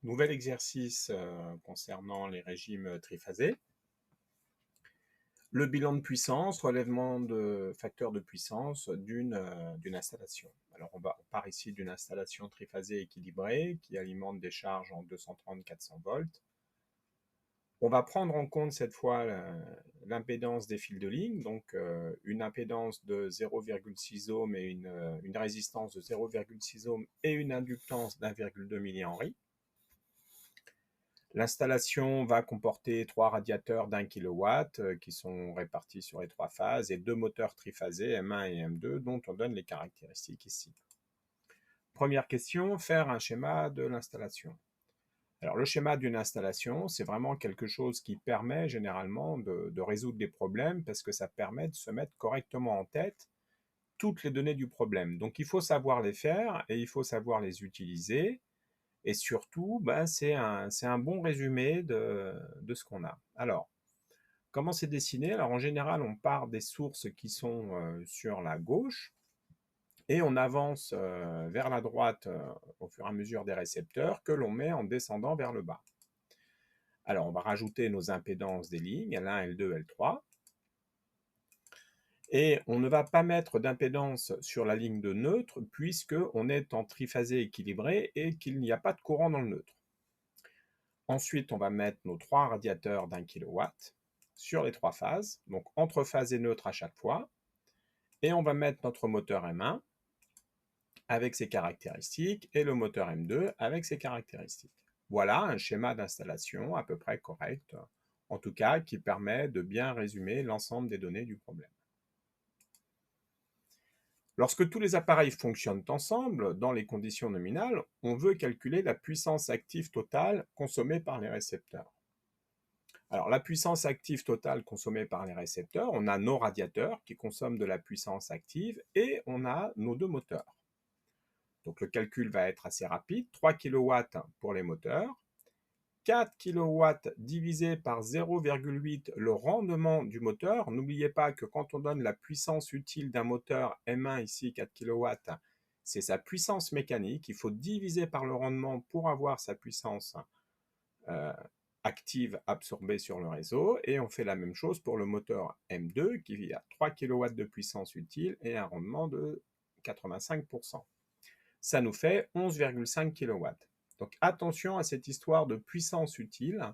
Nouvel exercice concernant les régimes triphasés. Le bilan de puissance, relèvement de facteurs de puissance d'une installation. Alors on part ici d'une installation triphasée équilibrée qui alimente des charges en 230-400 volts. On va prendre en compte cette fois l'impédance des fils de ligne, donc une impédance de 0,6 ohm et une résistance de 0,6 ohm et une inductance d'1,2 mH. L'installation va comporter 3 radiateurs d'1 kW qui sont répartis sur les 3 phases et 2 moteurs triphasés M1 et M2 dont on donne les caractéristiques ici. Première question, faire un schéma de l'installation. Alors le schéma d'une installation, c'est vraiment quelque chose qui permet généralement de résoudre des problèmes parce que ça permet de se mettre correctement en tête toutes les données du problème. Donc il faut savoir les faire et il faut savoir les utiliser. Et surtout, c'est un bon résumé de ce qu'on a. Alors, comment c'est dessiné? Alors, en général, on part des sources qui sont sur la gauche et on avance vers la droite au fur et à mesure des récepteurs que l'on met en descendant vers le bas. Alors, on va rajouter nos impédances des lignes, L1, L2, L3. Et on ne va pas mettre d'impédance sur la ligne de neutre puisqu'on est en triphasé équilibré et qu'il n'y a pas de courant dans le neutre. Ensuite, on va mettre nos 3 radiateurs d'1 kW sur les 3 phases, donc entre phase et neutre à chaque fois. Et on va mettre notre moteur M1 avec ses caractéristiques et le moteur M2 avec ses caractéristiques. Voilà un schéma d'installation à peu près correct, en tout cas qui permet de bien résumer l'ensemble des données du problème. Lorsque tous les appareils fonctionnent ensemble, dans les conditions nominales, on veut calculer la puissance active totale consommée par les récepteurs. Alors, la puissance active totale consommée par les récepteurs, on a nos radiateurs qui consomment de la puissance active et on a nos 2 moteurs. Donc, le calcul va être assez rapide, 3 kW pour les moteurs, 4 kW divisé par 0,8 le rendement du moteur. N'oubliez pas que quand on donne la puissance utile d'un moteur M1 ici, 4 kW, c'est sa puissance mécanique. Il faut diviser par le rendement pour avoir sa puissance active absorbée sur le réseau. Et on fait la même chose pour le moteur M2 qui a 3 kW de puissance utile et un rendement de 85%. Ça nous fait 11,5 kW. Donc attention à cette histoire de puissance utile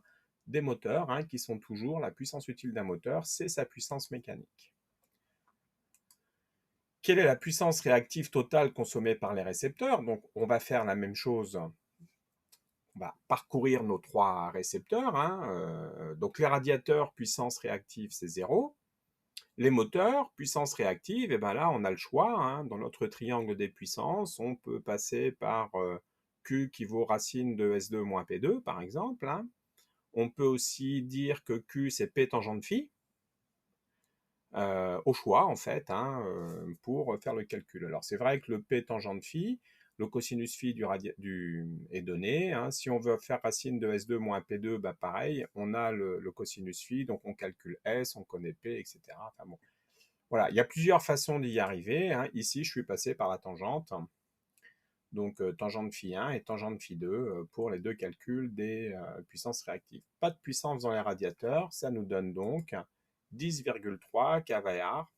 des moteurs, qui sont toujours la puissance utile d'un moteur, c'est sa puissance mécanique. Quelle est la puissance réactive totale consommée par les récepteurs? Donc on va faire la même chose. On va parcourir nos 3 récepteurs. Donc les radiateurs, puissance réactive, c'est 0. Les moteurs, puissance réactive, et bien là, on a le choix. Dans notre triangle des puissances, on peut passer par Q qui vaut racine de S2 moins P2, par exemple. On peut aussi dire que Q, c'est P tangente phi, au choix, en fait, pour faire le calcul. Alors, c'est vrai que le P tangente phi, le cosinus phi est donné. Si on veut faire racine de S2 moins P2, pareil, on a le cosinus phi, donc on calcule S, on connaît P, etc. Enfin bon. Voilà, il y a plusieurs façons d'y arriver. Ici, je suis passé par la tangente. Donc, tangente phi 1 et tangente phi 2 pour les 2 calculs des puissances réactives. Pas de puissance dans les radiateurs, ça nous donne donc 10,3 kVAR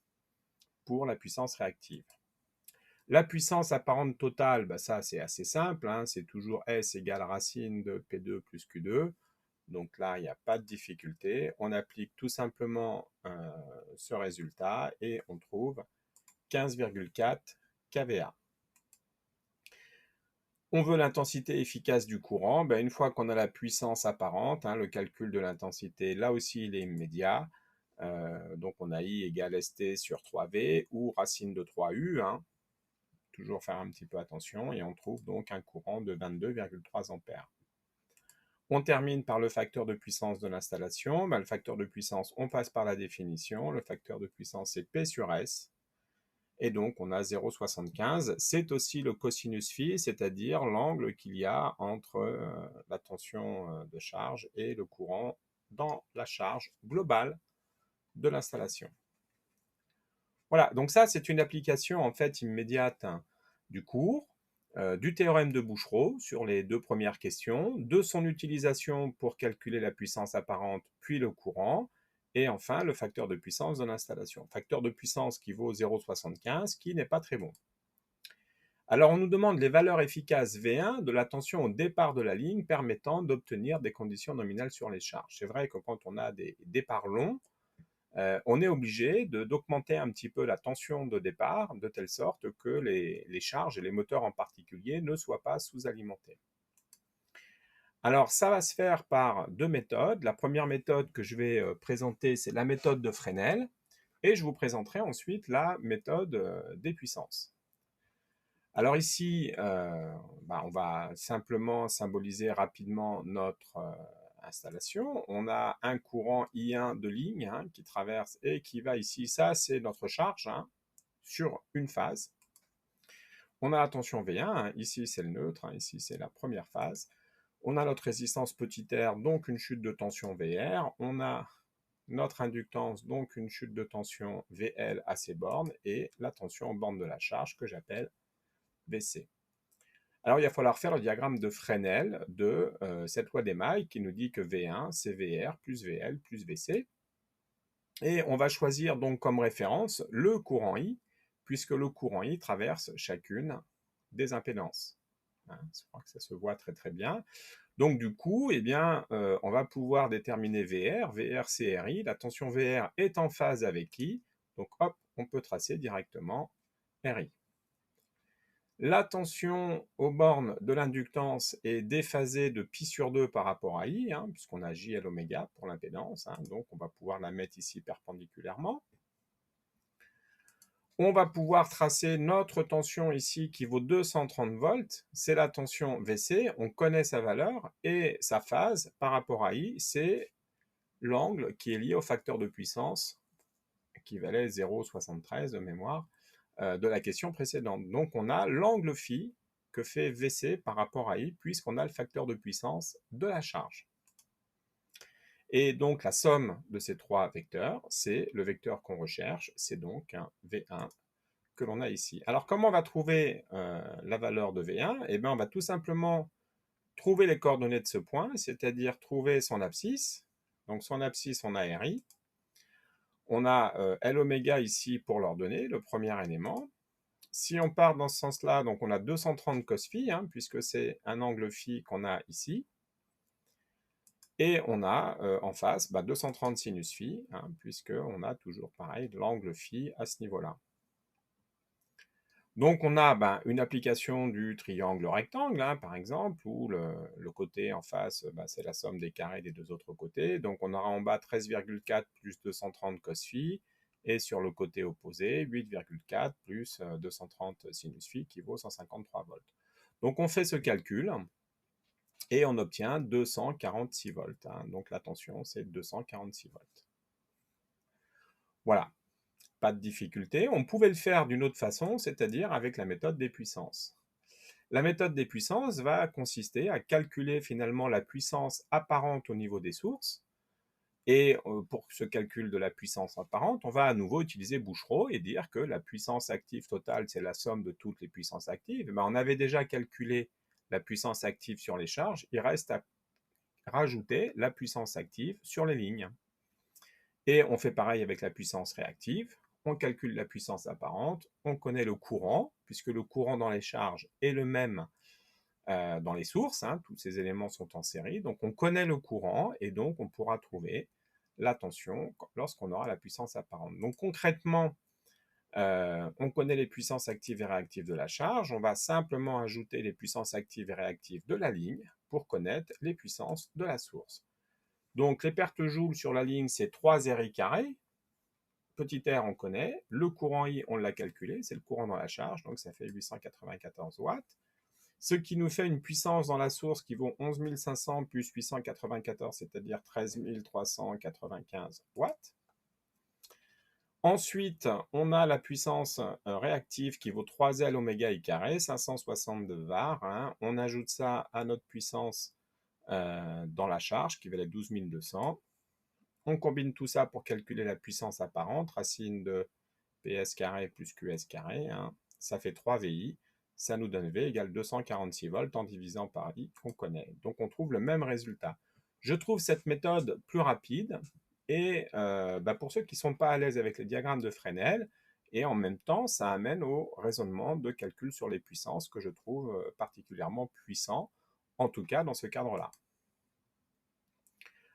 pour la puissance réactive. La puissance apparente totale, ça c'est assez simple, c'est toujours S égale racine de P2 plus Q2. Donc là, il n'y a pas de difficulté. On applique tout simplement ce résultat et on trouve 15,4 kVA. On veut l'intensité efficace du courant. Une fois qu'on a la puissance apparente, le calcul de l'intensité, là aussi, il est immédiat. Donc on a I égale ST sur 3V ou racine de 3U. Toujours faire un petit peu attention et on trouve donc un courant de 22,3 ampères. On termine par le facteur de puissance de l'installation. Le facteur de puissance, on passe par la définition. Le facteur de puissance, c'est P sur S. Et donc, on a 0,75. C'est aussi le cosinus phi, c'est-à-dire l'angle qu'il y a entre la tension de charge et le courant dans la charge globale de l'installation. Voilà, donc ça, c'est une application en fait immédiate du cours. du théorème de Bouchereau sur les deux premières questions, de son utilisation pour calculer la puissance apparente, puis le courant, et enfin le facteur de puissance de l'installation. Facteur de puissance qui vaut 0,75, qui n'est pas très bon. Alors on nous demande les valeurs efficaces V1 de la tension au départ de la ligne permettant d'obtenir des conditions nominales sur les charges. C'est vrai que quand on a des départs longs, on est obligé d'augmenter un petit peu la tension de départ de telle sorte que les charges et les moteurs en particulier ne soient pas sous-alimentés. Alors ça va se faire par deux méthodes. La première méthode que je vais présenter, c'est la méthode de Fresnel, et je vous présenterai ensuite la méthode des puissances. Alors ici, on va simplement symboliser rapidement notre installation. On a un courant I1 de ligne qui traverse et qui va ici. Ça, c'est notre charge sur une phase. On a la tension V1, ici c'est le neutre, ici c'est la première phase. On a notre résistance petit r, donc une chute de tension VR. On a notre inductance, donc une chute de tension VL à ces bornes, et la tension en borne de la charge que j'appelle VC. Alors, il va falloir faire le diagramme de Fresnel de cette loi d'émail qui nous dit que V1, c'est VR plus VL plus VC. Et on va choisir donc comme référence le courant I, puisque le courant I traverse chacune des impédances. Je crois que ça se voit très très bien. Donc du coup, on va pouvoir déterminer VR. VR, c'est RI. La tension VR est en phase avec I. Donc hop, on peut tracer directement RI. La tension aux bornes de l'inductance est déphasée de pi sur 2 par rapport à I, puisqu'on a J à l'oméga pour l'impédance, donc on va pouvoir la mettre ici perpendiculairement. On va pouvoir tracer notre tension ici qui vaut 230 volts, c'est la tension VC, on connaît sa valeur, et sa phase par rapport à I, c'est l'angle qui est lié au facteur de puissance, qui valait 0,73 de mémoire, de la question précédente. Donc on a l'angle phi que fait VC par rapport à I, puisqu'on a le facteur de puissance de la charge. Et donc la somme de ces trois vecteurs, c'est le vecteur qu'on recherche, c'est donc un V1 que l'on a ici. Alors comment on va trouver la valeur de V1 ? Eh bien on va tout simplement trouver les coordonnées de ce point, c'est-à-dire trouver son abscisse. Donc son abscisse, on a RI. On a L oméga ici pour l'ordonnée, le premier élément. Si on part dans ce sens-là, donc on a 230 cos phi, puisque c'est un angle phi qu'on a ici. Et on a en face 230 sinus phi, puisqu'on a toujours pareil l'angle phi à ce niveau-là. Donc on a une application du triangle rectangle, par exemple, où le côté en face, c'est la somme des carrés des deux autres côtés. Donc on aura en bas 13,4 plus 230 cos phi, et sur le côté opposé, 8,4 plus 230 sinus phi qui vaut 153 volts. Donc on fait ce calcul, et on obtient 246 volts. Donc la tension, c'est 246 volts. Voilà, pas de difficulté. On pouvait le faire d'une autre façon, c'est-à-dire avec la méthode des puissances. La méthode des puissances va consister à calculer finalement la puissance apparente au niveau des sources. Et pour ce calcul de la puissance apparente, on va à nouveau utiliser Bouchereau et dire que la puissance active totale, c'est la somme de toutes les puissances actives. On avait déjà calculé la puissance active sur les charges, il reste à rajouter la puissance active sur les lignes. Et on fait pareil avec la puissance réactive. On calcule la puissance apparente, on connaît le courant, puisque le courant dans les charges est le même dans les sources, tous ces éléments sont en série, donc on connaît le courant, et donc on pourra trouver la tension lorsqu'on aura la puissance apparente. Donc concrètement, on connaît les puissances actives et réactives de la charge, on va simplement ajouter les puissances actives et réactives de la ligne pour connaître les puissances de la source. Donc les pertes joules sur la ligne, c'est 3 RI carré. Petit r, on connaît. Le courant I, on l'a calculé, c'est le courant dans la charge, donc ça fait 894 watts. Ce qui nous fait une puissance dans la source qui vaut 11 500 plus 894, c'est-à-dire 13 395 watts. Ensuite, on a la puissance réactive qui vaut 3L oméga I carré, 562 var. On ajoute ça à notre puissance dans la charge qui valait 12 200. On combine tout ça pour calculer la puissance apparente, racine de PS carré plus QS carré. Ça fait 3 VI. ça nous donne V égale 246 volts en divisant par I qu'on connaît. Donc on trouve le même résultat. Je trouve cette méthode plus rapide et pour ceux qui ne sont pas à l'aise avec les diagrammes de Fresnel, et en même temps, ça amène au raisonnement de calcul sur les puissances que je trouve particulièrement puissant, en tout cas dans ce cadre-là.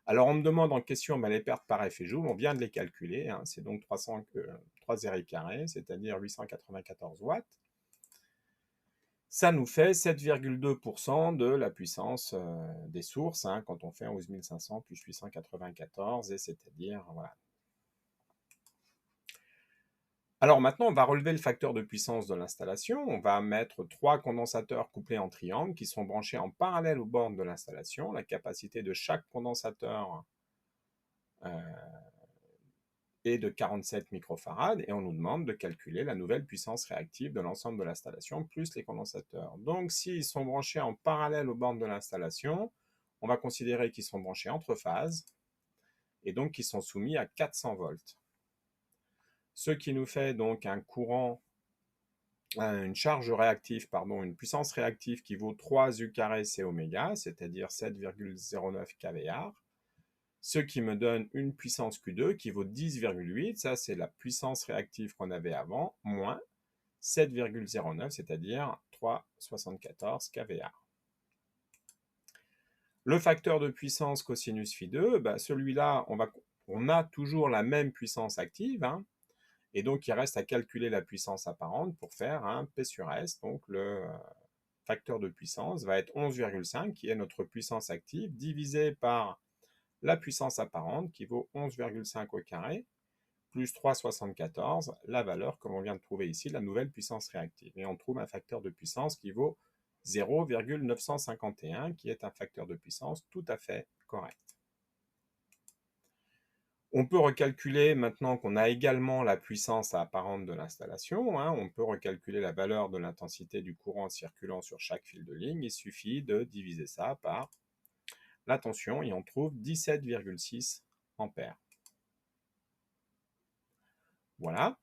Alors on me demande en question les pertes par effet joule, on vient de les calculer, hein, c'est donc 3 zéros carrés, c'est-à-dire 894 watts. Ça nous fait 7,2% de la puissance des sources, hein, quand on fait 11 500 plus 894, et c'est-à-dire, voilà. Alors maintenant, on va relever le facteur de puissance de l'installation. On va mettre 3 condensateurs couplés en triangle qui sont branchés en parallèle aux bornes de l'installation. La capacité de chaque condensateur est de 47 microfarad, et on nous demande de calculer la nouvelle puissance réactive de l'ensemble de l'installation plus les condensateurs. Donc s'ils sont branchés en parallèle aux bornes de l'installation, on va considérer qu'ils sont branchés entre phases, et donc qu'ils sont soumis à 400 volts. Ce qui nous fait donc un courant, une charge réactive, une puissance réactive qui vaut 3 U carré C oméga, c'est-à-dire 7,09 kVAr, ce qui me donne une puissance Q2 qui vaut 10,8, ça c'est la puissance réactive qu'on avait avant, moins 7,09, c'est-à-dire 3,74 kVAr. Le facteur de puissance cosinus phi2, celui-là, on a toujours la même puissance active, hein, et donc, il reste à calculer la puissance apparente pour faire un P sur S. Donc, le facteur de puissance va être 11,5, qui est notre puissance active, divisé par la puissance apparente, qui vaut 11,5 au carré, plus 3,74, la valeur que l'on vient de trouver ici, la nouvelle puissance réactive. Et on trouve un facteur de puissance qui vaut 0,951, qui est un facteur de puissance tout à fait correct. On peut recalculer, maintenant qu'on a également la puissance apparente de l'installation, hein, on peut recalculer la valeur de l'intensité du courant circulant sur chaque fil de ligne. Il suffit de diviser ça par la tension et on trouve 17,6 ampères. Voilà.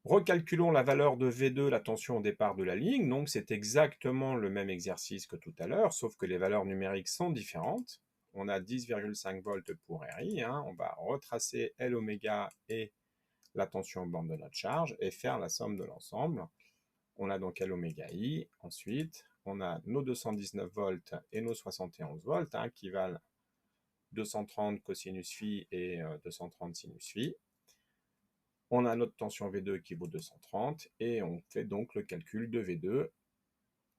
Recalculons la valeur de V2, la tension au départ de la ligne. Donc c'est exactement le même exercice que tout à l'heure, sauf que les valeurs numériques sont différentes. On a 10,5 volts pour RI, hein. On va retracer L oméga et la tension aux bornes de notre charge et faire la somme de l'ensemble. On a donc L oméga I. Ensuite, on a nos 219 volts et nos 71 volts, hein, qui valent 230 cosinus phi et 230 sinus phi. On a notre tension V2 qui vaut 230 et on fait donc le calcul de V2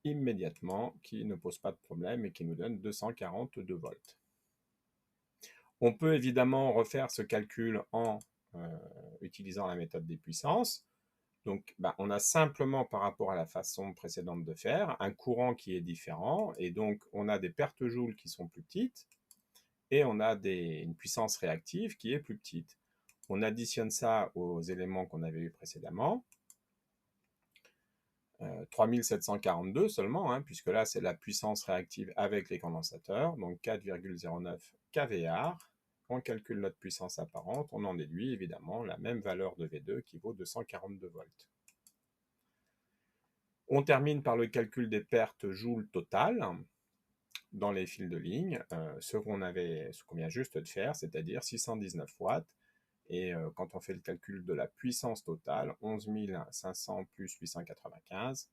immédiatement, qui ne pose pas de problème et qui nous donne 242 volts. On peut évidemment refaire ce calcul en utilisant la méthode des puissances. Donc, on a simplement, par rapport à la façon précédente de faire, un courant qui est différent, et donc on a des pertes joules qui sont plus petites, et on a une puissance réactive qui est plus petite. On additionne ça aux éléments qu'on avait eu précédemment, 3742 seulement, hein, puisque là c'est la puissance réactive avec les condensateurs, donc 4,09 kVAr. On calcule notre puissance apparente, on en déduit évidemment la même valeur de V2 qui vaut 242 volts. On termine par le calcul des pertes joules totales dans les fils de ligne, ce qu'on vient juste de faire, c'est-à-dire 619 watts. Et quand on fait le calcul de la puissance totale, 11 500 plus 895,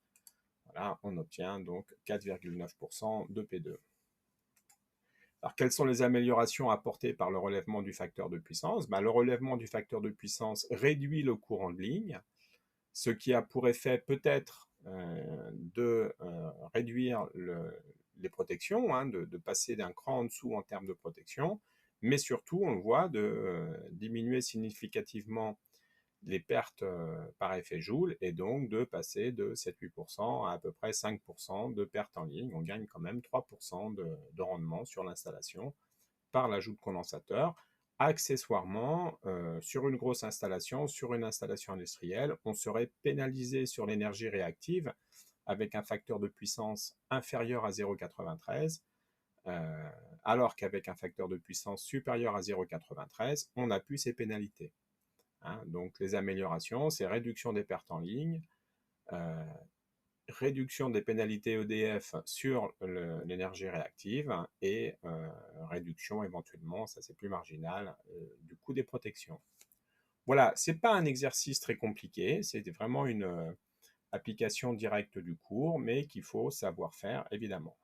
voilà, on obtient donc 4,9% de P2. Alors, quelles sont les améliorations apportées par le relèvement du facteur de puissance? Le relèvement du facteur de puissance réduit le courant de ligne, ce qui a pour effet peut-être de réduire les protections, hein, de passer d'un cran en dessous en termes de protection, mais surtout, on le voit, de diminuer significativement les pertes par effet Joule, et donc de passer de 7-8% à peu près 5% de pertes en ligne. On gagne quand même 3% de rendement sur l'installation par l'ajout de condensateurs. Accessoirement, sur une grosse installation, sur une installation industrielle, on serait pénalisé sur l'énergie réactive avec un facteur de puissance inférieur à 0,93, alors qu'avec un facteur de puissance supérieur à 0,93, on n'a plus ces pénalités. Hein, donc les améliorations, c'est réduction des pertes en ligne, réduction des pénalités EDF sur l'énergie réactive et réduction éventuellement, ça c'est plus marginal, du coût des protections. Voilà, c'est pas un exercice très compliqué, c'est vraiment une application directe du cours, mais qu'il faut savoir faire évidemment.